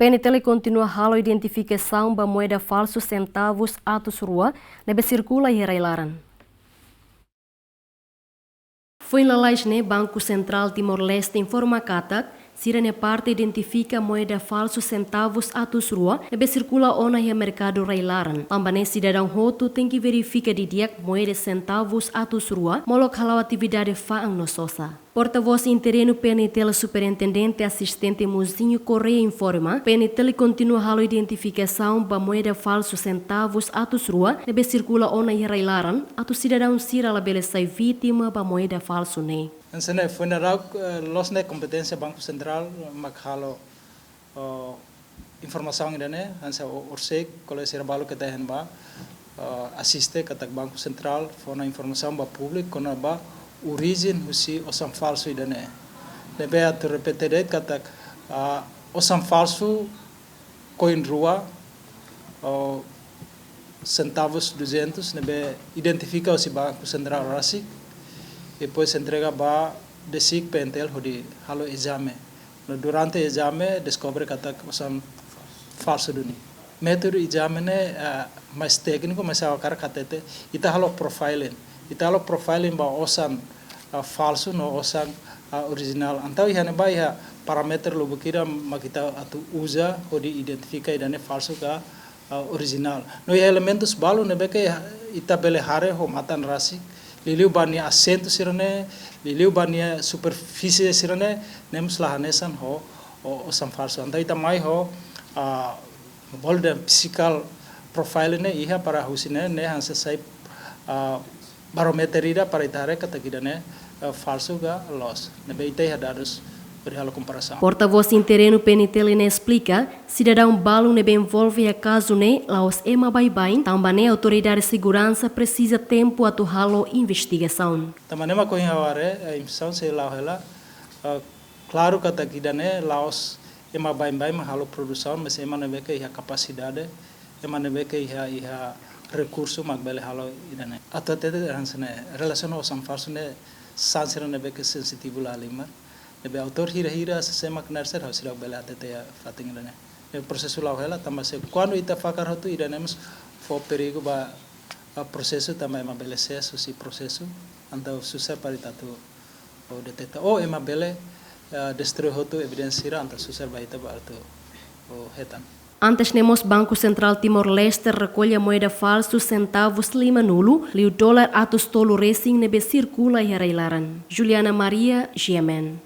PNTL continua halo identificação da moeda falso centavos atos rua, nebe circula e reilaran. Foi na lei Banco Central Timor-Leste informa que Sirene parte identifica moeda falso centavos atos rua, nebe circula ona e mercado reilaran. Também cidadão roto tem que verificar de dia moeda centavos atos rua, molok halau atividade faang no sosa. Porta-voz interino PNTL Superintendente Assistente Muzinho Correia informa, PNTL continua halo identificação da moeda falso centavos atos rua, nebe circula ona e reilaran, atos cidadão sira labele sai vítima da moeda falso ne. Ensene foi na los ne competência Banco Central makhalo informação ainda né ansa orsek kole sira balu que tem ba assiste katak Banco Central foi na informação ba público kona ba origem husi osam falso ainda né nebe at repetir katak osam falso coin rua centavos 200 nebe identifica o Banco Central rasik depois entrega para de SIC PNTL hodi halo exame. Durante o exame descobre que são falso duni. Método exame né mais técnico mas a cara catete ita halo profiling. Ita halo profiling ba osan falso no osan original. Então ia ne ba ia parameter lo bukira makita atu usa hodi identifica idane falso ka original. No elementos balu ne beke ita bele hare ho matan rasi liliu bania acento sirane liliu bania superfície sirane nemos lahanesan ho o sam falso anda ita mai ho bolde physical profile ne iha para husine ne hanse sai barometerida para itare katakidane falso ga loss ne beite hadados berhalo comparação. Porta-voz interino PNTL ne explica, cidadão balu nebe envolve a caso ne laos ema bye-bye, também a autoridade de segurança precisa tempo atu halo investigação. Também ma coin haware a informação se lao hela claro que tá kidane laos ema bye-bye ma halo produção, mas ema nebe que a capacidade, ema nebe que a recurso magbele halo idane. Ato tete hansene relação ao samfarso ne sansira nebe que sensitivo la lima. Nebe autor hira sesema knerser hausi lag bela tete fating idane. O processo lá ela também se quando ita fakar hotu idanemos for perigo ba processo também ma bele sesso si processo anda susah paritatu o deteta o ema bele destroy hotu evidencia anta susah ba ita ba artu o hetan. Antes nemos Banco Central Timor-Leste recolhe moeda falso centavos lima nulo, e o dólar atos tolo racing nebe circula e reilaran. Juliana Maria, GMN.